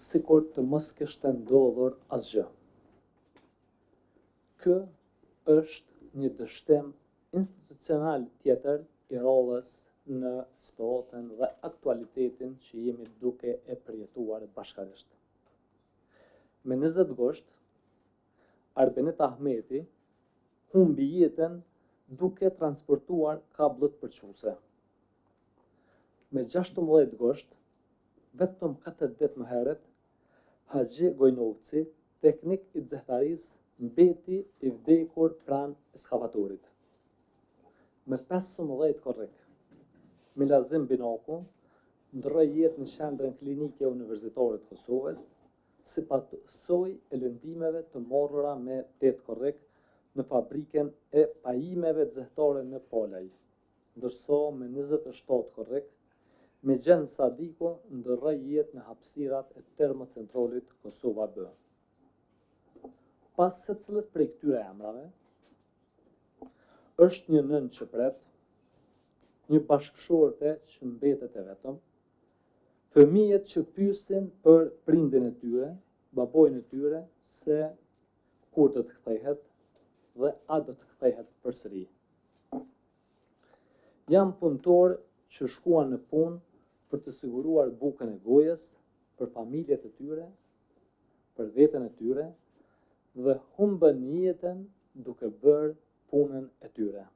sikur të mos kishte ndodhur asgjë. Ky është një dështim institucional tjetër i rollës në situatën dhe aktualitetin që jemi duke e përjetuar bashkarisht. Me 20 gusht, Arbenit Ahmeti humbi jetën duke transportuar kabllët përçuese. Me 16 gusht, vetëm 4 ditë më herët, Haxhi Gojnovci, teknik i zehtarisë, mbeti i vdekur pranë ekskavatorit. Me 15 korrik, Milazim Binaku ndroi jetë në qendrën klinike universitare të Kosovës, si pasojë e lëndimeve të marrura me 8 korrik në fabrikën e pajimeve zyrtare në Polaj, ndërsa me 27 korrik, Migjen Sadiku ndroi jetë në hapësirat e termocentralit Kosova B. Pas secilët prej këtyre emrave, është një nënë që pret, një bashkëshorte që mbetet e vetëm, fëmijët që pyesin për prindin e tyre, babojnë e tyre, se kur do të kthehet dhe a do të kthehet përsëri. Jam punëtor që shkuan në punë për të siguruar bukën e gojës për familjet e tyre, për veten e tyre, dhe humbën jetën duke bërë punën e tyre.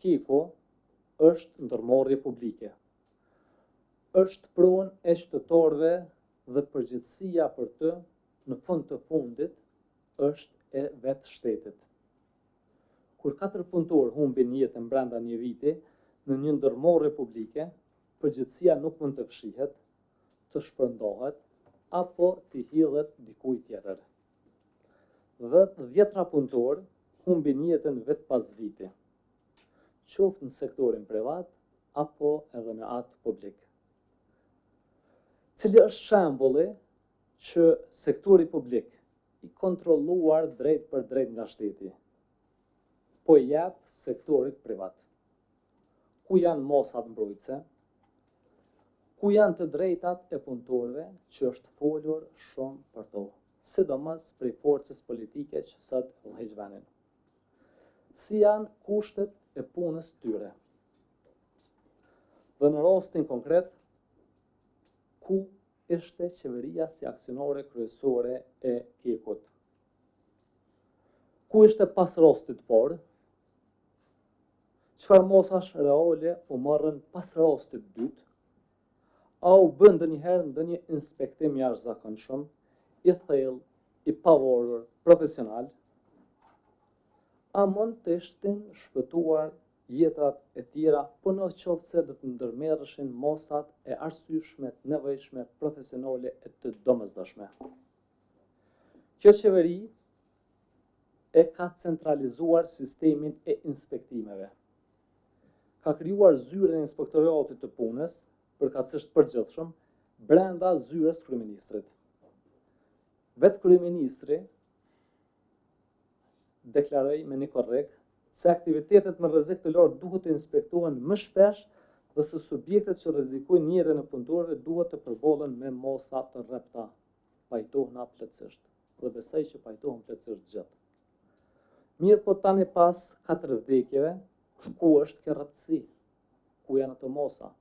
Kiko është ndërmarrje publike. Është pronë e qytetarëve dhe përgjegjësia për të, në fund të fundit, është e vetë shtetit. Kur 4 punëtorë humbin jetën brenda një viti në një ndërmarrje publike, përgjegjësia nuk mund të fshihet, të shpërndahet apo të hidhet dikujt tjetër. Dhe 10 punëtorë humbin jetën vetë pas viti, qoftë në sektorin privat apo edhe në atë publik. Cili është shembulli që sektori publik i kontrolluar drejt për drejt nga shteti, po i jep sektorit privat. Ku janë mosat mbrojtëse? Ku janë të drejtat e punëtorëve që është folur shumë për to, sidomos prej forcës politike që sot udhëheq vendin? Si janë kushtet e punës tyre? Dhe në rastin konkret, ku ishte qeveria si aksionare kryesore e Kekut? Ku ishte pas rastit parë? Çfarë mosash reale u marrën pas rastit dytë? A u bën ndonjëherë ndonjë inspektim jashtëzakonshëm, i thellë, i pavarur, profesional? A mund të ishtin shpëtuar jetrat e tjera, po në qoftë se do të ndërmerreshin mosat e arsyeshme, të nevojshme, profesionale e të domosdoshme? Kjo qeveri e ka centralizuar sistemin e inspektimeve. Ka krijuar zyrën e inspektoratit të punës, përkatësisht përgjithshëm, brenda zyrës kryeministrit. Vetë kryeministri deklaroi me një korrekt se aktivitetet me rrezik të lartë duhet të inspektohen më shpesh dhe se subjektet që rrezikojnë jetën e punëtorëve duhet të përballen me mosa të rrepta. Pajtohna plotësisht, dhe besoj që pajtohen plotësisht gjithë. Mirë, po tani pas 4 vdekjeve, ku është kjo rreptësi? Ku janë ato mosa?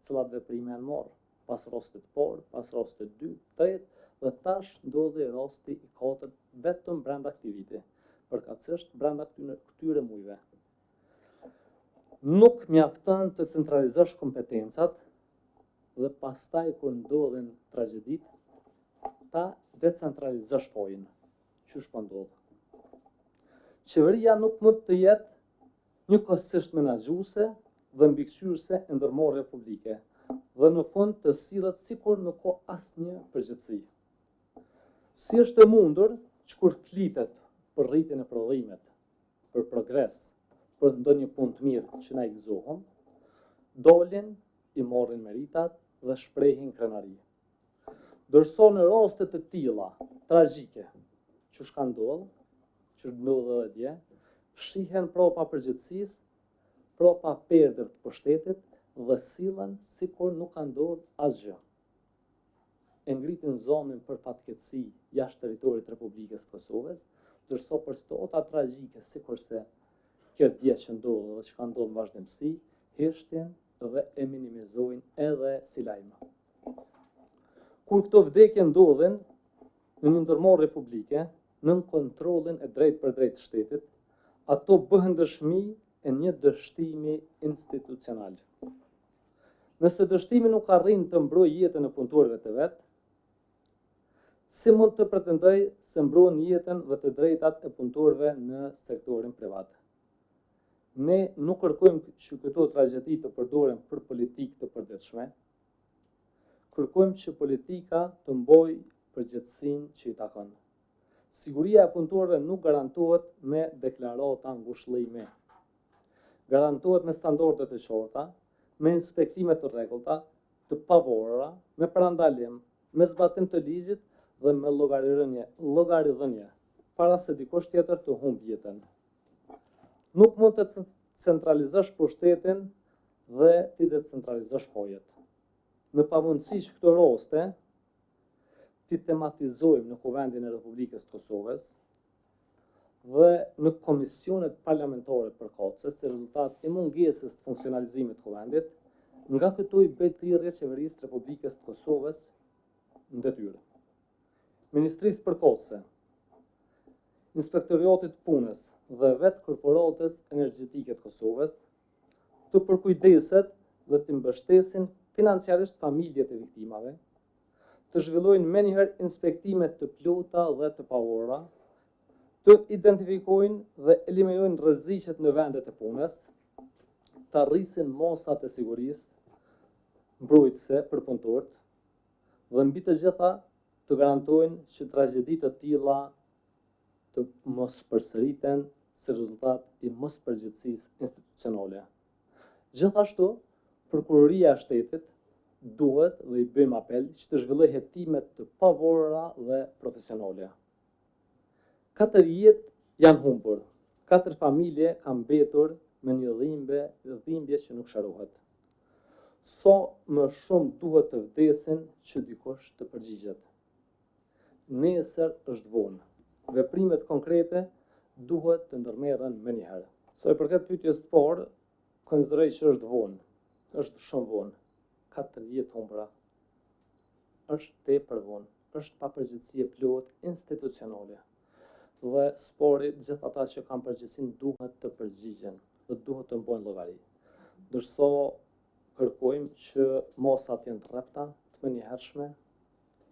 Cilat veprime janë marrë? Pas rastit parë, pas rastit 2, 3, dhe tash ndodhi rasti i 4 vetëm brenda këtij viti, përkatësisht brenda këtyre muajve. Nuk mjafton të centralizosh kompetencat dhe pastaj kur ndodhin tragjeditë, ta decentralizosh fojën. Çysh po ndodh? Qeveria nuk mund të jetë njëkohësisht menaxhuese dhe mbikëqyrëse e ndërmarrjeve publike, dhe në fund të sillet sikur nuk ka asnjë përgjegjësi. Si është e mundur që kur flitet për rritjen e prodhimit, për progres, për ndonjë punë të mirë që na i gëzohëm, dolin, i marrin meritat dhe shprehin krenari. Dërso në raste të tilla tragjike, që shka ndodh, që ndodh edhe dje, fshihen prapa përgjegjësisë, prapa perdëve të pushtetit dhe sillen sikur nuk ka ndodhur asgjë. e ngritin zonën për fatkeqësi jashtë territorit të Republikës së Kosovës, ndërsa për situata tragjike sikurse kjo dje që ndodh dhe që ka ndodhur në vazhdimsi, heshtin dhe e minimizojnë edhe si lajm. Kur këto vdekje ndodhin në një ndërmarrje publike, nën kontrollin e drejt për drejt të shtetit, ato bëhen dëshmi e një dështimi institucional. Nëse dështimi nuk arrin të mbrojë jetën e punëtorëve të vet, si mund të pretendoj se mbrojnë jetën dhe të drejtat e punëtorëve në sektorin privat? Ne nuk kërkojmë që këto tragjedi të përdoren për politikë të përditshme, kërkojmë që politika të mbojë përgjegjësinë që i takon. Siguria e punëtorëve nuk garantohet me deklarata ngushëllimi. Garantohet me standarde të qarta, me inspektime të rregullta, të pavarura, me parandalim, me zbatim të ligjit dhe me llogaridhënie, para se dikush tjetër të humbë jetën. Nuk mund të centralizosh pushtetin dhe ti decentralizosh fajet. Në pamundësi që këto raste ti tematizojmë në Kuvendin e Republikës së Kosovës dhe në komisionet parlamentare përkatëse si rezultat i mungesës të funksionalizimit të Kuvendit, nga këtu i bëhet thirrje qeverisë të Republikës së Kosovës në detyrë. Ministrisë përkatëse, Inspektoriatit të Punës dhe vetë Korporatës Energjetike të Kosovës të përkujdeset dhe të mbështesin financiarisht familjet e viktimave, të zhvillojnë menjëherë inspektime të plota dhe të pavarura, të identifikojnë dhe eliminojnë rreziqet në vendet e punës, të arrisin mosat e sigurisë mbrojtëse për punëtorët dhe mbi të gjitha të garantojnë që tragjedi të tilla të mos përsëriten si rezultat i mospërgjegjësisë institucionale. Gjithashtu, Prokuroria e Shtetit duhet dhe i bëjmë apel që të zhvillojë hetimet të pavarura dhe profesionale. 4 jetë janë humbur, 4 familje kanë mbetur me një dhimbje që nuk sharohet. Sa më shumë duhet të vdesin që dikush të përgjigjet. Nesër është vonë. Veprimet konkrete duhet të ndërmerren menjëherë. Sa i përket pyetjes së parë, konsideroj që është vonë. Është shumë vonë. 4 jetë humbura. Është tepër vonë. Është papërgjegjësi e plotë institucionale. Dhe spori gjithë ata që kanë përgjegjësinë duhet të përgjigjen dhe duhet të mbojnë llogari. Ndërsa kërkojmë që mosat jenë të rrepta, të menjëhershme,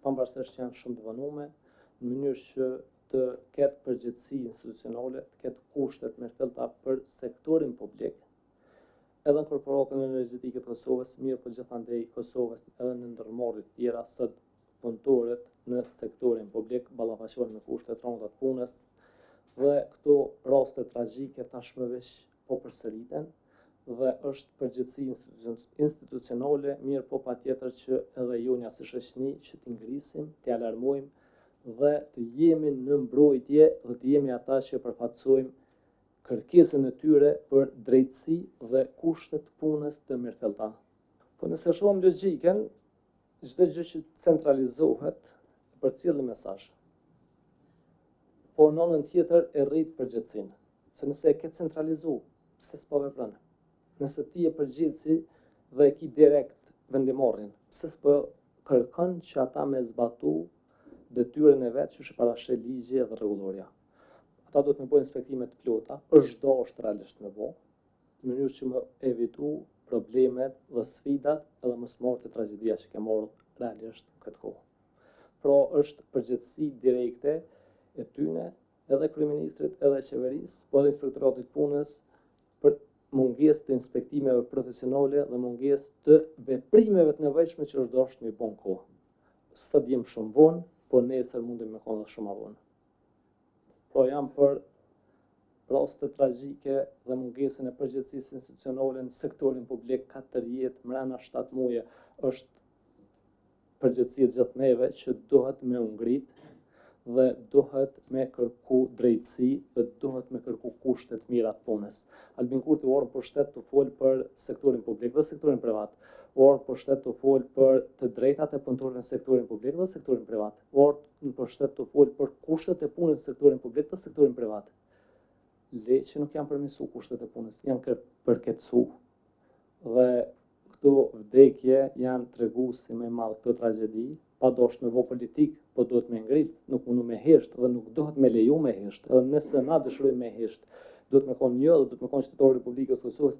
pavarësisht që janë shumë të vonuara, në mënyrë që të ketë përgjegjësi institucionale, të ketë kushtet me filta për sektorin publik, edhe në Korporatën Energjetike të Kosovës, mirë po gjithandej Kosovës edhe në ndërmarrje të tjera sot punëtorët në sektorin publik ballafaqohen me kushte të rënda të punës dhe këto raste tragjike tashmë veç po përsëriten dhe është përgjegjësi institucionale, mirë po patjetër që edhe jonja si shoqëri që t'i ngrisim, t'i alarmojmë dhe të jemi në mbrojtje dhe të jemi ata që përfaqësojmë kërkesën e tyre për drejtësi dhe kushte të punës të mirëfillta. Po nëse shohim logjikën, çdo gjë që centralizohet përcjell një mesazh. Po në anën tjetër e rrit përgjegjësinë. Se nëse e ke centralizuar, pse s'po vepron? Nëse ti je përgjegjësi dhe e ke direkt vendimarrjen, pse s'po kërkon që ata me zbatu detyrën e vet që është parashë ligji dhe rregulloria. Ata do të më bëjnë inspektime të plota, është dashur realisht me bë, në mënyrë që më evitu problemet dhe sfidat edhe mos marrë të tragjedia që ke marrë realisht këtë kohë. Pra është përgjegjësi direkte e tyne, edhe kryeministrit, edhe qeverisë, po edhe inspektoratit punës për mungesë të inspektimeve profesionale dhe mungesë të veprimeve të nevojshme që është dashur me bën kohë. Sot jem shumë vonë, po nesër mundem me qenë shumë më vonë. Po jam për raste tragjike dhe mungesën e përgjegjësisë institucionale në sektorin publik 4 jetë mrena 7 muaje është përgjegjësi e gjithë neve që duhet me u ngrit dhe duhet me kërku drejtësi dhe duhet me kërku kushte të mira të punës. Albin Kurti u orën për shtet të folë për sektorin publik dhe sektorin privat. U orën për shtet të folë për të drejtat e punëtorëve në sektorin publik dhe sektorin privat. U orën për shtet të folë për kushtet e punës në sektorin publik dhe sektorin privat. Le që nuk janë përmirësu kushtet e punës, janë përkeqësu. Dhe këto vdekje janë treguesi më i madh këtë tragjedi, pa dosh me vë politik, po duhet me ngrit, nuk mundu me hesht dhe nuk duhet me leju me hesht. Edhe nëse na dëshirojmë me hesht, duhet me konë një dhe duhet me konë qytetar i Republikës Kosovës,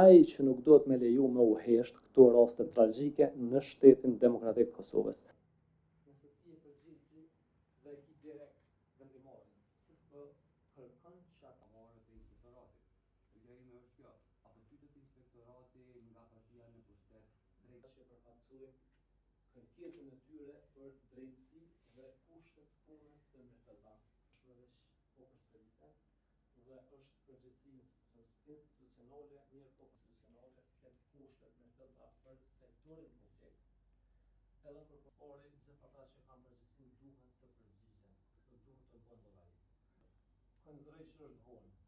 ai që nuk duhet me leju me u hesht këto raste tragjike në shtetin demokratik të Kosovës. Nëse ti e përgjithësi dhe ki direkt vendimarin, pse s'po kërkon çka marrë të inspektoratit. Ideja ime është kjo, apo qytet inspektorati nga partia në pushtet drejt që përfaqësojnë kërkesën e tyre për drejtësi dhe kushtet punës të mbretëta. Shpërveç po përsëritet dhe është përgjegjësi institucionale, mirë po konstitucionale, këtë kushtet mbretëta për sektorin publik. Edhe për përpore, gjithë ata që kanë përgjegjësinë duhet të përgjigjen, dhe duhet të bëhen llogari. Konsideroj që është vonë.